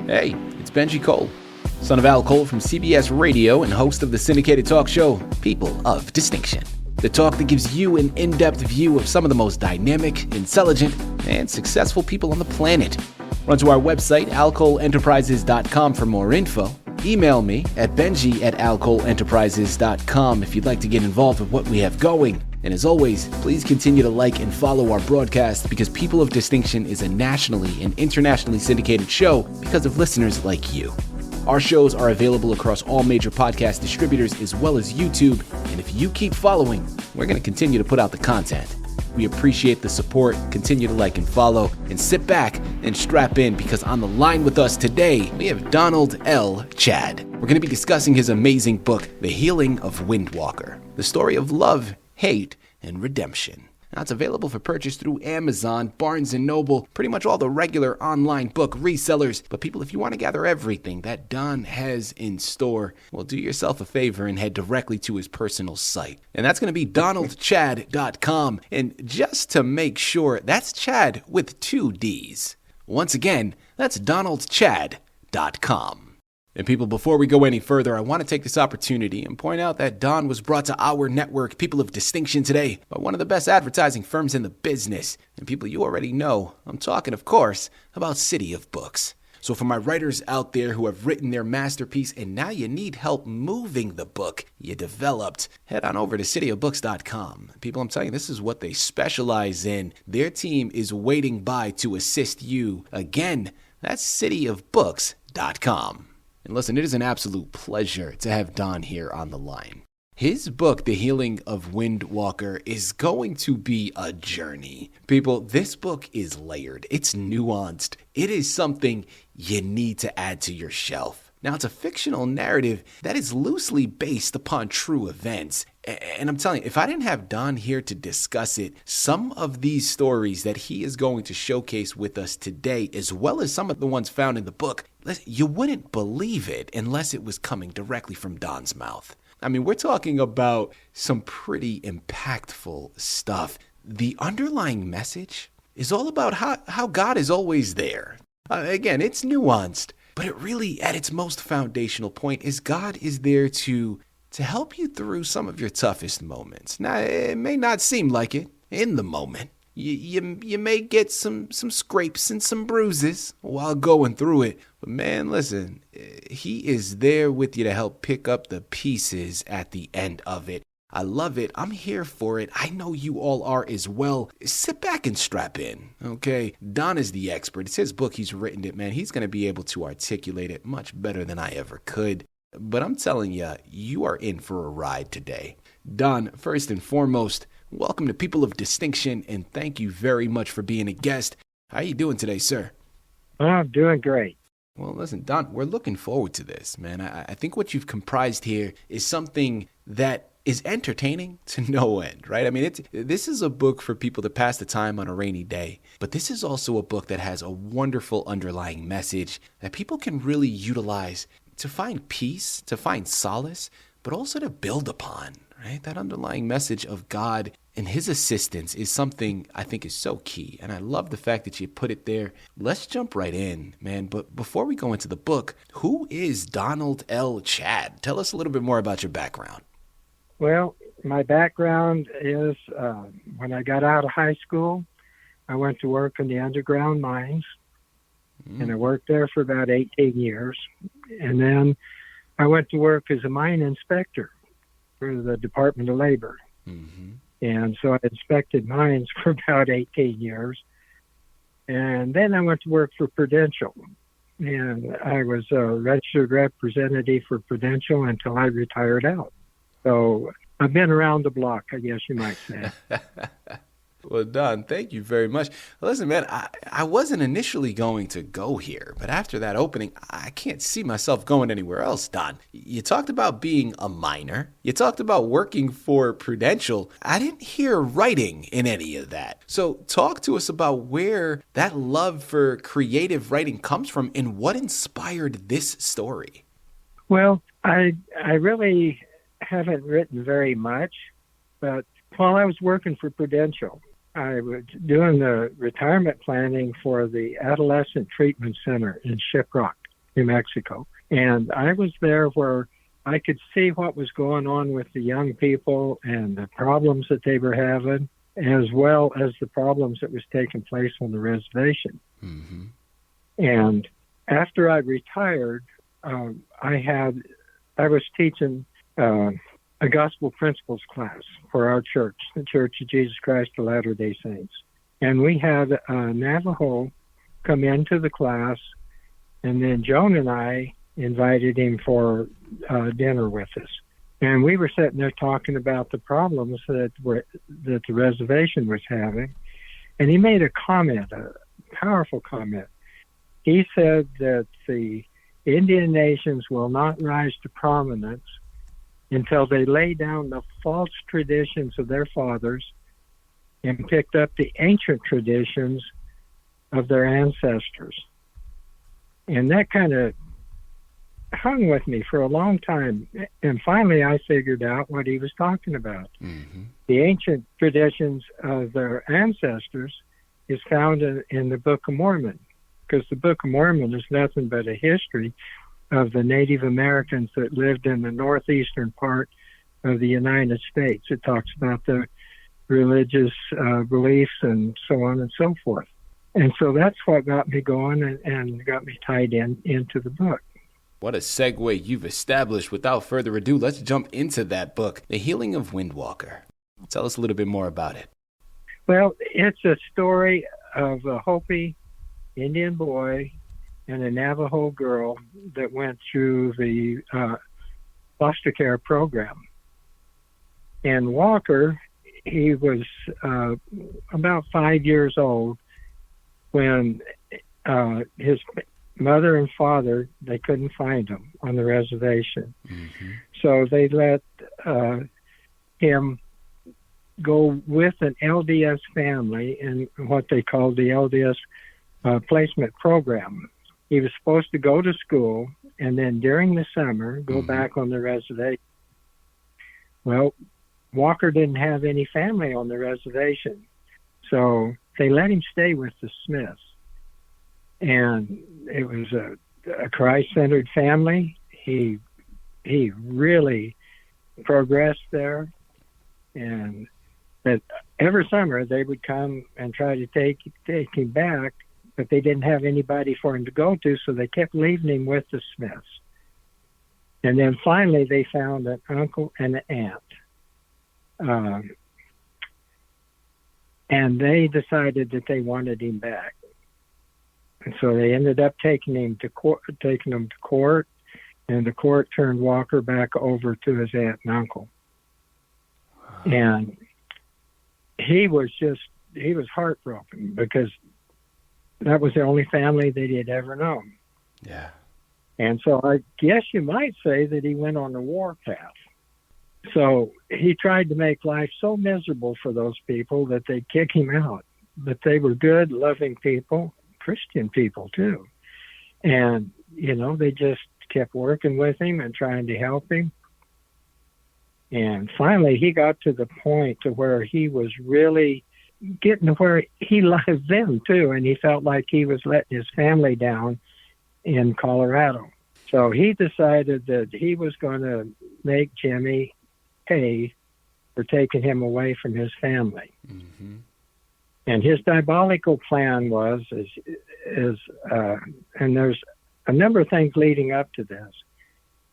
Hey, it's Benji Cole, son of Al Cole from CBS Radio and host of the syndicated talk show, People of Distinction. The talk that gives you an in-depth view of some of the most dynamic, intelligent, and successful people on the planet. Run to our website, alcoleenterprises.com for more info. Email me at benji@alcoleenterprises.com if you'd like to get involved with what we have going. And as always, please continue to like and follow our broadcast because People of Distinction is a nationally and internationally syndicated show because of listeners like you. Our shows are available across all major podcast distributors as well as YouTube. And if you keep following, we're going to continue to put out the content. We appreciate the support. Continue to like and follow and sit back and strap in because on the line with us today, we have Donald L. Chad. We're going to be discussing his amazing book, The Healing of Windwalker, the story of love, hate, and redemption. Now, it's available for purchase through Amazon, Barnes & Noble, pretty much all the regular online book resellers. But people, if you want to gather everything that Don has in store, well, do yourself a favor and head directly to his personal site. And that's going to be donaldchad.com. And just to make sure, that's Chad with 2 Ds. Once again, that's donaldchad.com. And people, before we go any further, I want to take this opportunity and point out that Don was brought to our network, People of Distinction, today by one of the best advertising firms in the business. And people, you already know, I'm talking, of course, about CITI of Books. So for my writers out there who have written their masterpiece and now you need help moving the book you developed, head on over to cityofbooks.com. People, I'm telling you, this is what they specialize in. Their team is waiting by to assist you. Again, that's cityofbooks.com. And listen, it is an absolute pleasure to have Don here on the line. His book, The Healing of Windwalker, is going to be a journey. People, this book is layered. It's nuanced. It is something you need to add to your shelf. Now, it's a fictional narrative that is loosely based upon true events. And I'm telling you, if I didn't have Don here to discuss it, some of these stories that he is going to showcase with us today, as well as some of the ones found in the book, you wouldn't believe it unless it was coming directly from Don's mouth. I mean, we're talking about some pretty impactful stuff. The underlying message is all about how God is always there. Again, it's nuanced, but it really, at its most foundational point, is God is there to help you through some of your toughest moments. Now, it may not seem like it in the moment. You may get some scrapes and some bruises while going through it. But man, listen, he is there with you to help pick up the pieces at the end of it. I love it. I'm here for it. I know you all are as well. Sit back and strap in, okay? Don is the expert. It's his book. He's written it, man. He's going to be able to articulate it much better than I ever could. But I'm telling you, you are in for a ride today. Don, first and foremost, welcome to People of Distinction, and thank you very much for being a guest. How are you doing today, sir? I'm doing great. Well, listen, Don, we're looking forward to this, man. I think what you've comprised here is something that is entertaining to no end, right? I mean, this is a book for people to pass the time on a rainy day, but this is also a book that has a wonderful underlying message that people can really utilize to find peace, to find solace, but also to build upon, right? That underlying message of God and his assistance is something I think is so key. And I love the fact that you put it there. Let's jump right in, man. But before we go into the book, who is Donald L. Chad? Tell us a little bit more about your background. Well, my background is when I got out of high school, I went to work in the underground mines. And I worked there for about 18 years. And then I went to work as a mine inspector for the Department of Labor. Mm-hmm. And so I inspected mines for about 18 years. And then I went to work for Prudential. And I was a registered representative for Prudential until I retired out. So I've been around the block, I guess you might say. Well, Don, thank you very much. Listen, man, I wasn't initially going to go here, but after that opening, I can't see myself going anywhere else, Don. You talked about being a miner. You talked about working for Prudential. I didn't hear writing in any of that. So talk to us about where that love for creative writing comes from and what inspired this story. Well, I really haven't written very much, but while I was working for Prudential, I was doing the retirement planning for the Adolescent Treatment Center in Shiprock. New Mexico. And I was there where I could see what was going on with the young people and the problems that they were having, as well as the problems that was taking place on the reservation. Mm-hmm. And after I retired, I was teaching a gospel principles class for our church, the Church of Jesus Christ of Latter-day Saints. And we had Navajo come into the class, and then Joan and I invited him for dinner with us. And we were sitting there talking about the problems that the reservation was having. And he made a comment, a powerful comment. He said that the Indian nations will not rise to prominence until they lay down the false traditions of their fathers and picked up the ancient traditions of their ancestors. And that kind of hung with me for a long time. And finally, I figured out what he was talking about. Mm-hmm. The ancient traditions of their ancestors is found in the Book of Mormon, because the Book of Mormon is nothing but a history of the Native Americans that lived in the northeastern part of the United States. It talks about the religious beliefs and so on and so forth. And so that's what got me going and got me tied into the book. What a segue you've established. Without further ado, let's jump into that book, The Healing of Windwalker. Tell us a little bit more about it. Well, it's a story of a Hopi Indian boy and a Navajo girl that went through the foster care program. And Walker, he was about 5 years old when his mother and father, they couldn't find him on the reservation. Mm-hmm. So they let him go with an LDS family in what they called the LDS Placement Program. He was supposed to go to school and then during the summer go mm-hmm. back on the reservation. Well, Walker didn't have any family on the reservation, so they let him stay with the Smiths. And it was a Christ-centered family. He really progressed there, and that every summer they would come and try to take him back, but they didn't have anybody for him to go to, so they kept leaving him with the Smiths. And then finally they found an uncle and an aunt. And they decided that they wanted him back. And so they ended up taking him to court, and the court turned Walker back over to his aunt and uncle. And he was heartbroken because that was the only family that he had ever known. Yeah. And so I guess you might say that he went on the warpath. So he tried to make life so miserable for those people that they'd kick him out. But they were good, loving people, Christian people too. And, they just kept working with him and trying to help him. And finally he got to the point to where he was really getting to where he loved them too. And he felt like he was letting his family down in Colorado. So he decided that he was going to make Jimmy pay for taking him away from his family. Mm-hmm. And his diabolical plan was, and there's a number of things leading up to this,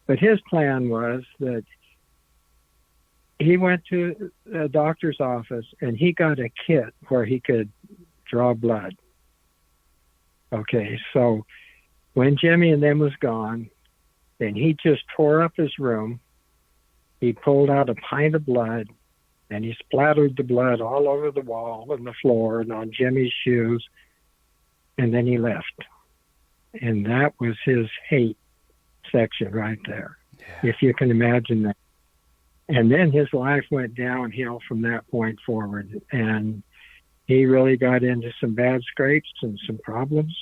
but his plan was that he went to a doctor's office and he got a kit where he could draw blood. Okay, so when Jimmy and them was gone, then he just tore up his room. He pulled out a pint of blood, and he splattered the blood all over the wall and the floor and on Jimmy's shoes, and then he left. And that was his hate section right there, if you can imagine that. And then his life went downhill from that point forward, and he really got into some bad scrapes and some problems.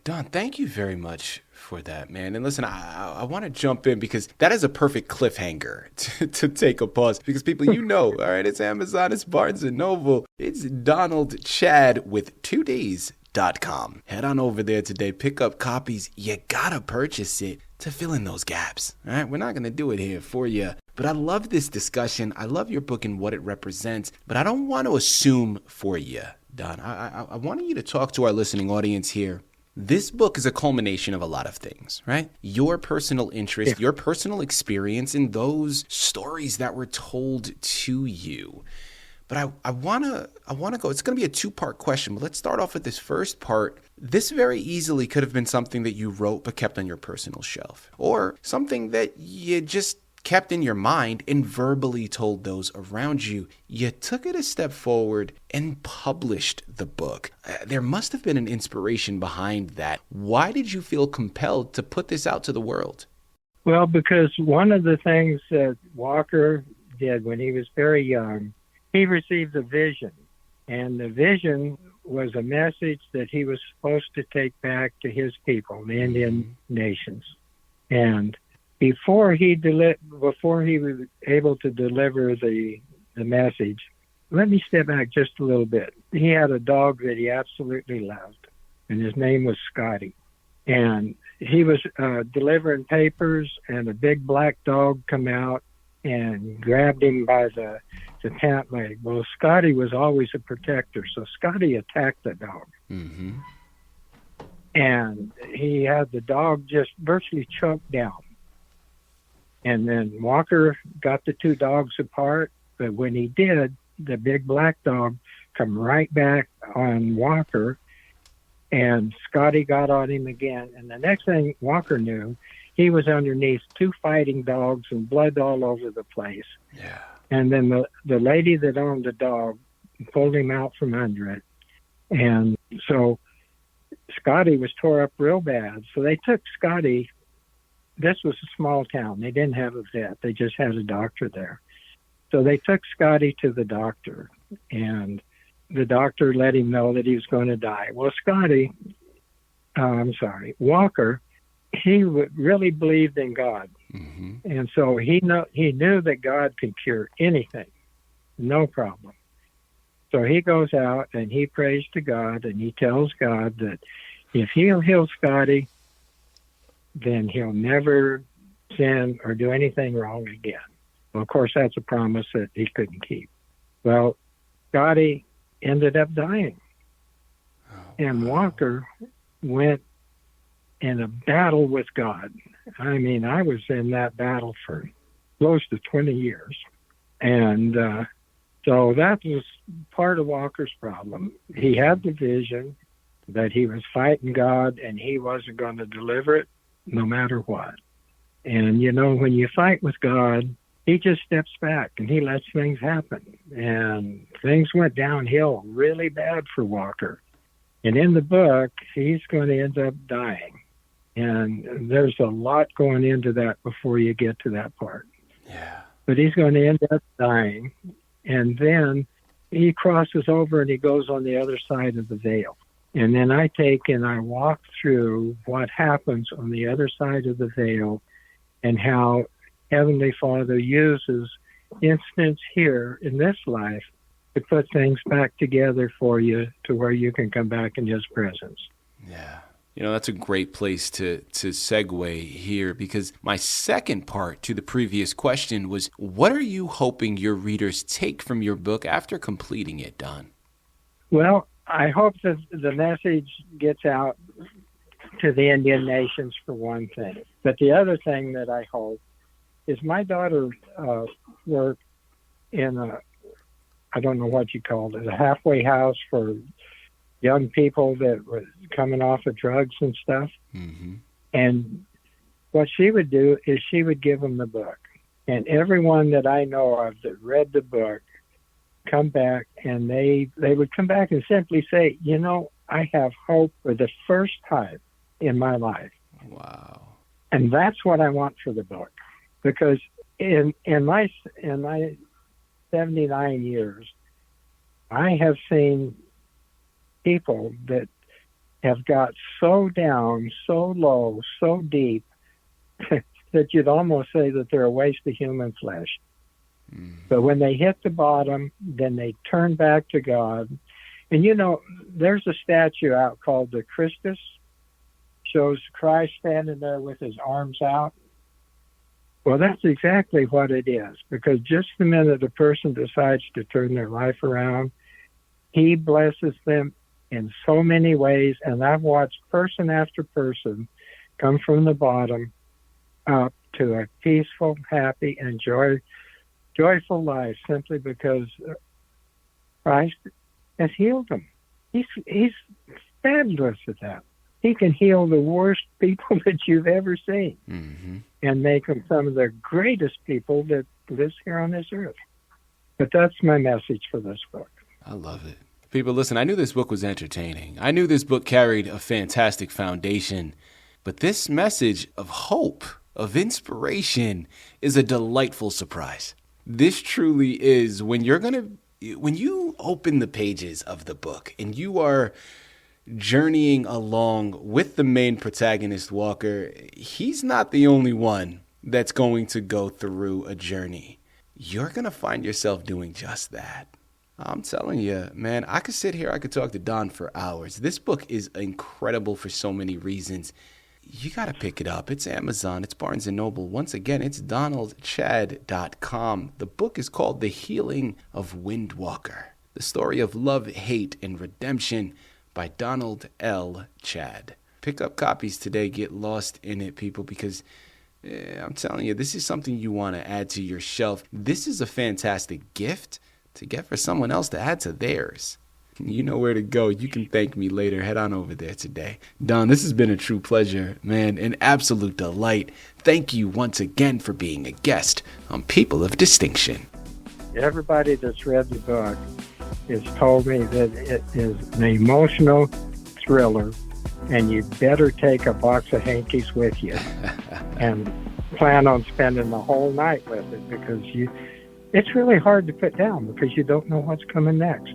Don, thank you very much for that, man. And listen, I want to jump in because that is a perfect cliffhanger to take a pause. Because people, all right, it's Amazon, it's Barnes & Noble, it's Donald Chad with 2Ds, CITIofBooks.com. Head on over there today, pick up copies. You gotta purchase it to fill in those gaps. All right, we're not gonna do it here for you. But I love this discussion. I love your book and what it represents, but I don't want to assume for you, Don. I want you to talk to our listening audience here. This book is a culmination of a lot of things, right? Your personal interest, your personal experience, and those stories that were told to you. But I want to go, it's going to be a two-part question, but let's start off with this first part. This very easily could have been something that you wrote but kept on your personal shelf, or something that you just kept in your mind and verbally told those around you. You took it a step forward and published the book. There must have been an inspiration behind that. Why did you feel compelled to put this out to the world? Well, because one of the things that Walker did when he was very young, he received a vision. And the vision was a message that he was supposed to take back to his people, the Indian nations. And before he was able to deliver the message, let me step back just a little bit. He had a dog that he absolutely loved, and his name was Scotty. And he was delivering papers, and a big black dog come out and grabbed him by the pant leg. Well, Scotty was always a protector, so Scotty attacked the dog. Mm-hmm. And he had the dog just virtually choked down. And then Walker got the two dogs apart, but when he did, the big black dog come right back on Walker, and Scotty got on him again. And the next thing Walker knew, he was underneath two fighting dogs and blood all over the place. Yeah. And then the lady that owned the dog pulled him out from under it. And so Scotty was tore up real bad. So they took Scotty. This was a small town. They didn't have a vet. They just had a doctor there. So they took Scotty to the doctor, and the doctor let him know that he was going to die. Well, Walker, he really believed in God. Mm-hmm. And so he knew that God could cure anything, no problem. So he goes out and he prays to God, and he tells God that if he'll heal Scotty, then he'll never sin or do anything wrong again. Well, of course, that's a promise that he couldn't keep. Well, Scotty ended up dying. And Walker went in a battle with God. I mean, I was in that battle for close to 20 years. And so that was part of Walker's problem. He had the vision that he was fighting God and he wasn't going to deliver it no matter what. And, you know, when you fight with God, he just steps back and he lets things happen. And things went downhill really bad for Walker. And in the book, he's going to end up dying. And there's a lot going into that before you get to that part. Yeah. But he's going to end up dying. And then he crosses over and he goes on the other side of the veil. And then I take and I walk through what happens on the other side of the veil and how Heavenly Father uses instance here in this life to put things back together for you to where you can come back in His presence. Yeah. You know, that's a great place to segue here, because my second part to the previous question was, what are you hoping your readers take from your book after completing it, Don? Well, I hope that the message gets out to the Indian nations, for one thing. But the other thing that I hope is my daughter worked in I don't know what you called it, a halfway house for young people that were coming off of drugs and stuff. Mm-hmm. And what she would do is she would give them the book. And everyone that I know of that read the book come back, and they would come back and simply say, you know, I have hope for the first time in my life. Wow. And that's what I want for the book. Because in my 79 years, I have seen people that have got so down, so low, so deep that you'd almost say that they're a waste of human flesh. Mm. But when they hit the bottom, then they turn back to God, And there's a statue out called the Christus, shows Christ standing there with his arms out. Well, that's exactly what it is, because just the minute a person decides to turn their life around, he blesses them in so many ways. And I've watched person after person come from the bottom up to a peaceful, happy, and joyful life simply because Christ has healed them. He's fabulous at that. He can heal the worst people that you've ever seen, and make them some of the greatest people that lives here on this earth. But that's my message for this book. I love it. People, listen, I knew this book was entertaining. I knew this book carried a fantastic foundation. But this message of hope, of inspiration, is a delightful surprise. This truly is, when you open the pages of the book and you are journeying along with the main protagonist, Walker, he's not the only one that's going to go through a journey. You're going to find yourself doing just that. I'm telling you, man, I could sit here, I could talk to Don for hours. This book is incredible for so many reasons. You got to pick it up. It's Amazon. It's Barnes & Noble. Once again, it's donaldchad.com. The book is called The Healing of Windwalker, the story of love, hate, and redemption by Donald L. Chad. Pick up copies today. Get lost in it, people, because I'm telling you, this is something you want to add to your shelf. This is a fantastic gift to get for someone else to add to theirs. You know where to go. You can thank me later. Head on over there today. Don, this has been a true pleasure, man. An absolute delight. Thank you once again for being a guest on People of Distinction. Everybody that's read the book has told me that it is an emotional thriller, and you better take a box of hankies with you and plan on spending the whole night with it, because it's really hard to put down because you don't know what's coming next.